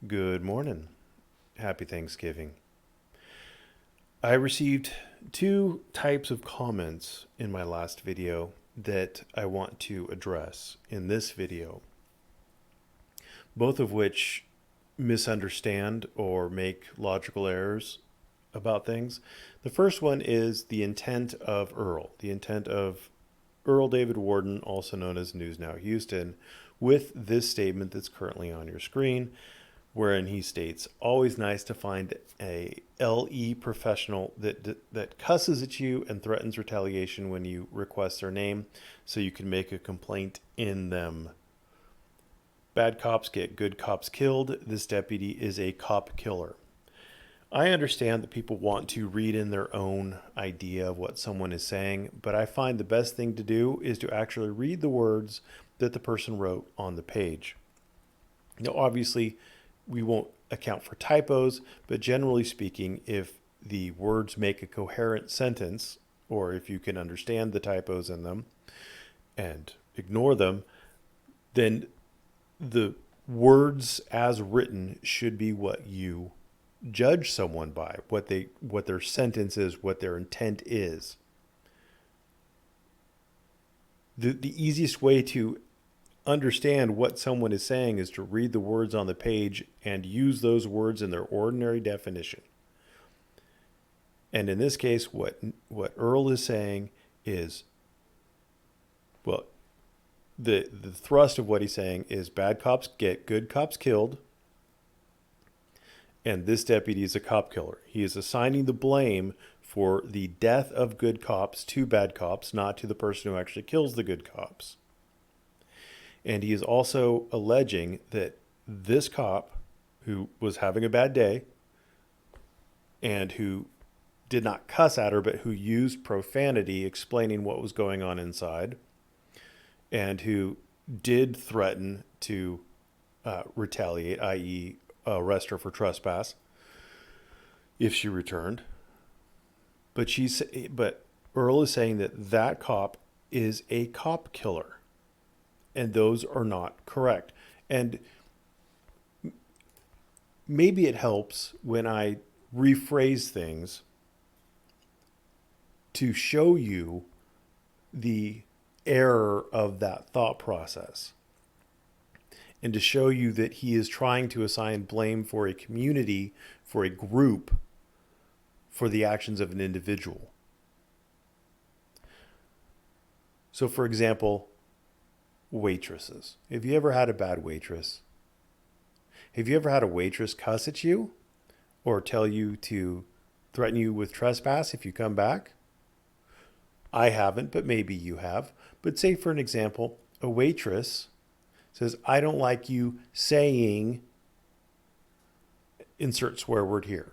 Good morning. Happy Thanksgiving. I received two types of comments in my last video that I want to address in this video, both of which misunderstand or make logical errors about things. The first one is the intent of Earl, the intent of Earl David Warden, also known as News Now Houston, with this statement that's currently on your screen, wherein he states, always nice to find a LE professional that cusses at you and threatens retaliation when you request their name so you can make a complaint in them. Bad cops get good cops killed. This deputy is a cop killer. I understand that people want to read in their own idea of what someone is saying, but I find the best thing to do is to actually read the words that the person wrote on the page. Now, obviously, we won't account for typos, but generally speaking, if the words make a coherent sentence, or if you can understand the typos in them and ignore them, then the words as written should be what you judge someone by, what their sentence is, what their intent is. The easiest way to understand what someone is saying is to read the words on the page and use those words in their ordinary definition. And in this case, what Earl is saying is, well, the thrust of what he's saying is bad cops get good cops killed, and this deputy is a cop killer. He is assigning the blame for the death of good cops to bad cops, not to the person who actually kills the good cops. And he is also alleging that this cop, who was having a bad day and who did not cuss at her, but who used profanity explaining what was going on inside, and who did threaten to retaliate, i.e., arrest her for trespass if she returned. But Earl is saying that cop is a cop killer. And those are not correct. And maybe it helps when I rephrase things to show you the error of that thought process and to show you that he is trying to assign blame for a community, for a group, for the actions of an individual. So, for example, waitresses. Have you ever had a bad waitress? Have you ever had a waitress cuss at you or tell you to threaten you with trespass if you come back? I haven't, but maybe you have. But say, for an example, a waitress says, I don't like you saying, insert swear word here.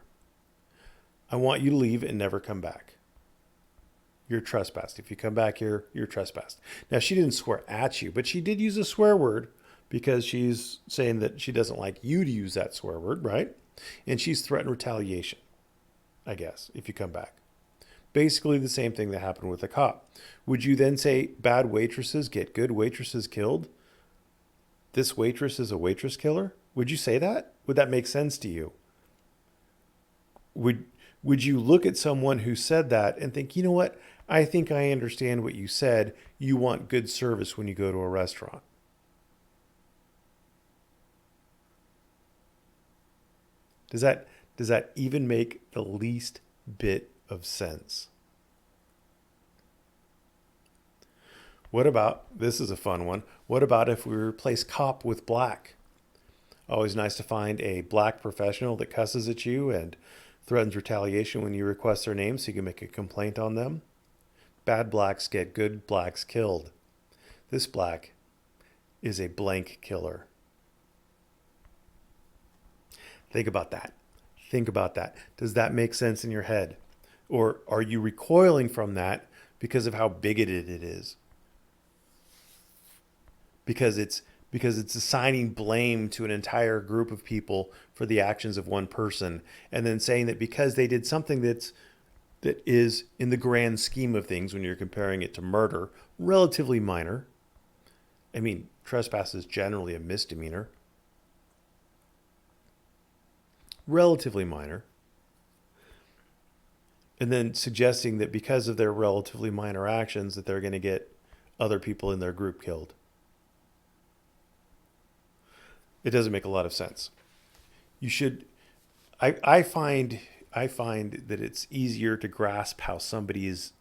I want you to leave and never come back. You're trespassed. If you come back here, you're trespassed. Now, she didn't swear at you, but she did use a swear word because she's saying that she doesn't like you to use that swear word, right? And she's threatened retaliation, I guess, if you come back. Basically the same thing that happened with a cop. Would you then say bad waitresses get good waitresses killed? This waitress is a waitress killer? Would you say that? Would that make sense to you? Would you look at someone who said that and think, you know what? I think I understand what you said. You want good service when you go to a restaurant. Does that even make the least bit of sense? What about, this is a fun one, what about if we replace cop with black? Always nice to find a black professional that cusses at you and threatens retaliation when you request their name so you can make a complaint on them. Bad blacks get good blacks killed. This black is a blank killer. Think about that. Think about that. Does that make sense in your head? Or are you recoiling from that because of how bigoted it is? Because it's assigning blame to an entire group of people for the actions of one person, and then saying that because they did something that is, in the grand scheme of things, when you're comparing it to murder, relatively minor. I mean, trespass is generally a misdemeanor. relatively minor, and then suggesting that because of their relatively minor actions that they're going to get other people in their group killed. It doesn't make a lot of sense. You should I find that it's easier to grasp how somebody is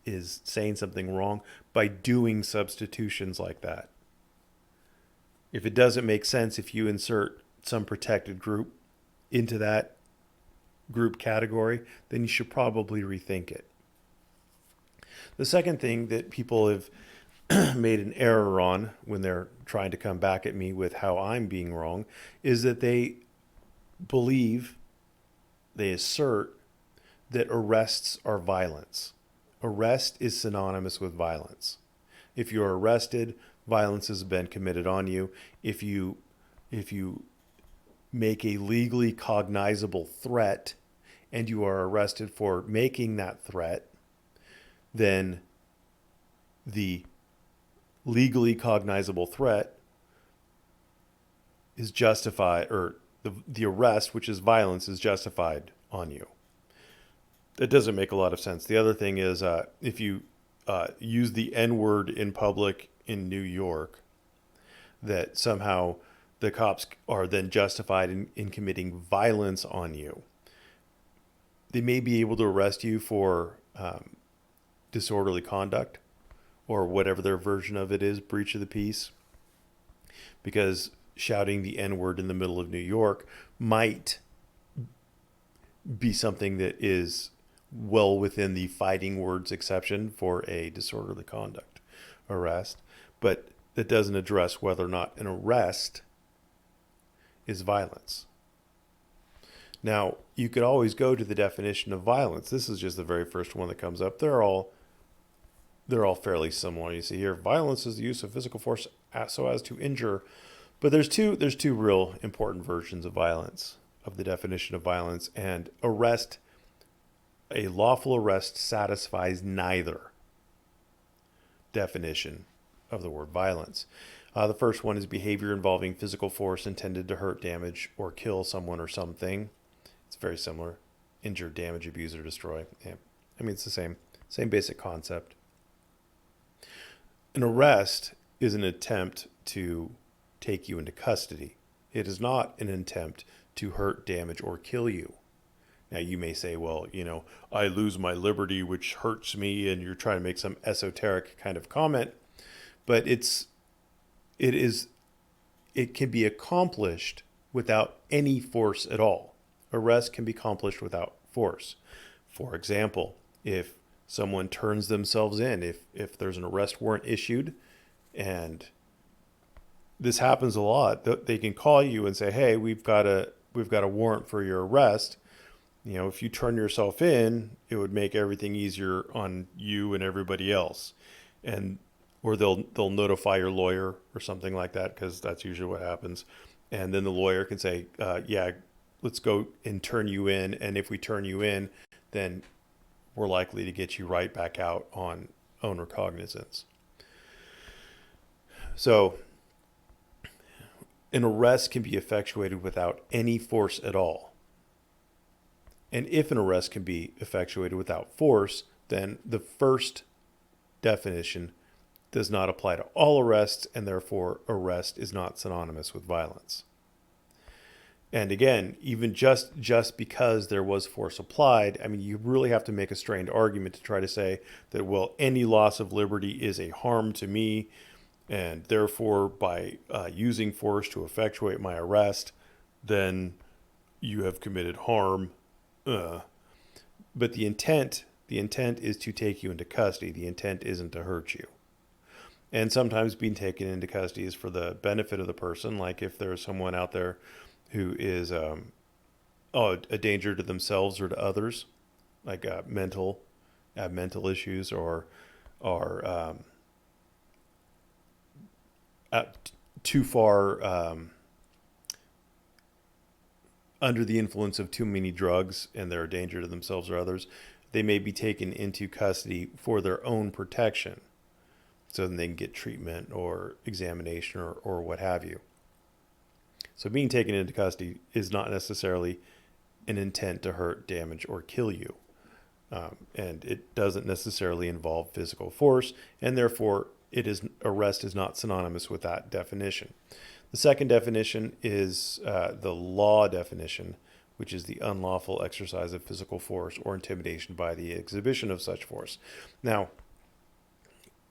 saying something wrong by doing substitutions like that. If it doesn't make sense, if you insert some protected group into that group category, then you should probably rethink it. The second thing that people have made an error on when they're trying to come back at me with how I'm being wrong is that they assert that arrests are violence. Arrest is synonymous with violence. If you're arrested, violence has been committed on you. If you make a legally cognizable threat and you are arrested for making that threat, then the legally cognizable threat is justified, or the arrest, which is violence, is justified on you. That doesn't make a lot of sense. The other thing is if you use the N-word in public in New York, that somehow the cops are then justified in committing violence on you. They may be able to arrest you for disorderly conduct, or whatever their version of it is, breach of the peace, because shouting the N-word in the middle of New York might be something that is well within the fighting words exception for a disorderly conduct arrest, but that doesn't address whether or not an arrest is violence. Now, you could always go to the definition of violence. This is just the very first one that comes up. They're all fairly similar. You see here, violence is the use of physical force so as to injure. But there's two real important versions of violence, of the definition of violence. And arrest, a lawful arrest, satisfies neither definition of the word violence. The first one is behavior involving physical force intended to hurt, damage, or kill someone or something. It's very similar. Injure, damage, abuse, or destroy. Yeah. I mean, it's the same basic concept. An arrest is an attempt to take you into custody. It is not an attempt to hurt, damage, or kill you. Now, you may say, well, I lose my liberty, which hurts me, and you're trying to make some esoteric kind of comment, but it can be accomplished without any force at all. Arrest can be accomplished without force. For example, if someone turns themselves in, if there's an arrest warrant issued, and this happens a lot, they can call you and say, hey, we've got a warrant for your arrest. If you turn yourself in, it would make everything easier on you and everybody else. Or they'll notify your lawyer or something like that, because that's usually what happens. And then the lawyer can say, yeah, let's go and turn you in. And if we turn you in, then we're likely to get you right back out on own recognizance. So an arrest can be effectuated without any force at all. And if an arrest can be effectuated without force, then the first definition does not apply to all arrests, and therefore arrest is not synonymous with violence. And again, even just because there was force applied, I mean, you really have to make a strained argument to try to say that, well, any loss of liberty is a harm to me, and therefore by using force to effectuate my arrest, then you have committed harm. But the intent is to take you into custody. The intent isn't to hurt you. And sometimes being taken into custody is for the benefit of the person. Like if there's someone out there who is a danger to themselves or to others, like have mental issues, or are too far under the influence of too many drugs, and they're a danger to themselves or others, they may be taken into custody for their own protection, so then they can get treatment or examination or what have you. So being taken into custody is not necessarily an intent to hurt, damage, or kill you. And it doesn't necessarily involve physical force, and therefore arrest is not synonymous with that definition. The second definition is the law definition, which is the unlawful exercise of physical force or intimidation by the exhibition of such force. Now,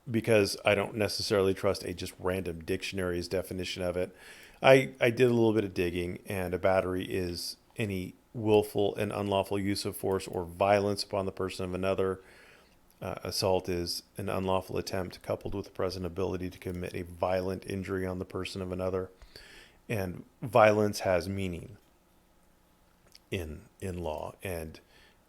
because I don't necessarily trust a just random dictionary's definition of it, I did a little bit of digging, and a battery is any willful and unlawful use of force or violence upon the person of another. Assault is an unlawful attempt coupled with the present ability to commit a violent injury on the person of another. And violence has meaning in law. And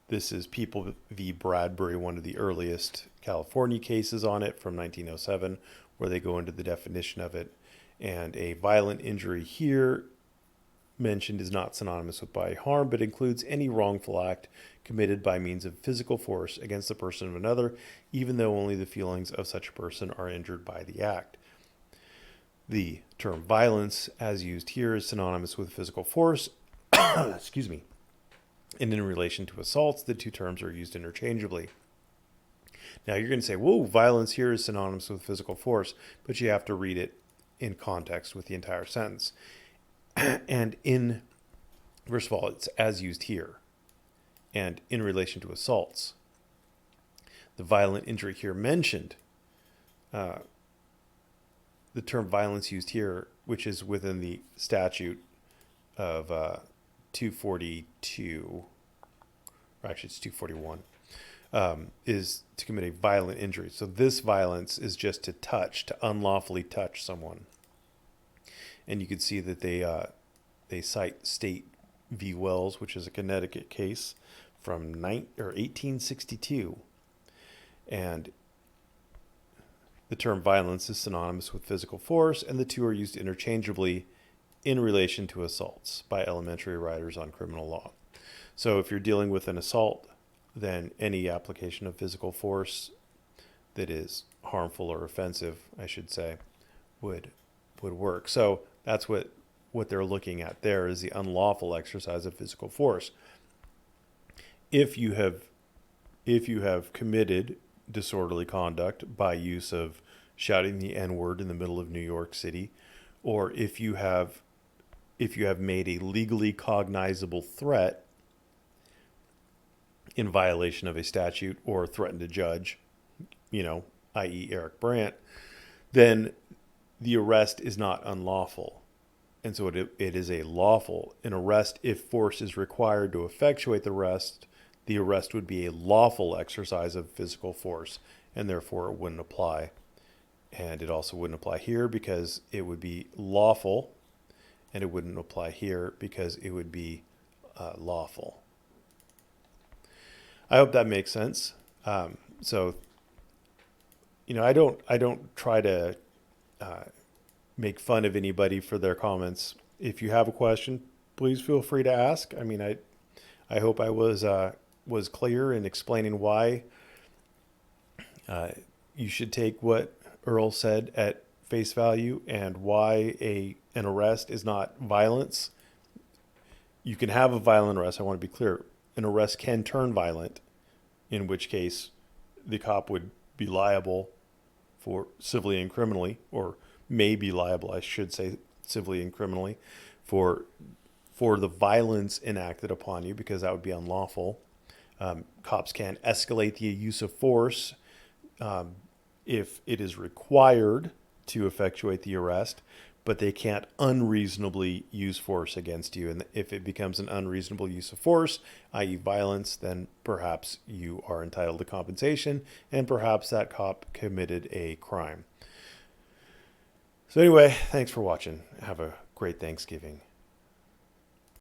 this is People v. Bradbury, one of the earliest California cases on it from 1907, where they go into the definition of it. And a violent injury here mentioned is not synonymous with bodily harm, but includes any wrongful act committed by means of physical force against the person of another, even though only the feelings of such a person are injured by the act. The term violence, as used here, is synonymous with physical force. Excuse me. And in relation to assaults, the two terms are used interchangeably. Now you're going to say, whoa, violence here is synonymous with physical force, but you have to read it in context with the entire sentence. And first of all, it's as used here. And in relation to assaults, the violent injury here mentioned, the term violence used here, which is within the statute of 242, or actually it's 241, is to commit a violent injury. So this violence is just to unlawfully touch someone. And you can see that they cite State v. Wells, which is a Connecticut case from 1862. And the term violence is synonymous with physical force, and the two are used interchangeably in relation to assaults by elementary writers on criminal law. So if you're dealing with an assault, then any application of physical force that is harmful or offensive, I should say, would work. So that's what they're looking at there, is the unlawful exercise of physical force. If you have committed disorderly conduct by use of shouting the N-word in the middle of New York City, or if you have made a legally cognizable threat in violation of a statute or threatened a judge, i.e. Eric Brandt, then the arrest is not unlawful. And so it is a lawful. An arrest, if force is required to effectuate the arrest would be a lawful exercise of physical force, and therefore it wouldn't apply. And it also wouldn't apply here because it would be lawful, and it wouldn't apply here because it would be lawful. I hope that makes sense. So, I don't try to make fun of anybody for their comments. If you have a question, please feel free to ask. I mean, I hope I was clear in explaining why you should take what Earl said at face value and why an arrest is not violence. You can have a violent arrest. I want to be clear. An arrest can turn violent, in which case the cop would be liable for civilly and criminally, or may be liable, I should say, civilly and criminally, for the violence enacted upon you, because that would be unlawful. Cops can escalate the use of force if it is required to effectuate the arrest, but they can't unreasonably use force against you. And if it becomes an unreasonable use of force, i.e. violence, then perhaps you are entitled to compensation, and perhaps that cop committed a crime. So anyway, thanks for watching. Have a great Thanksgiving.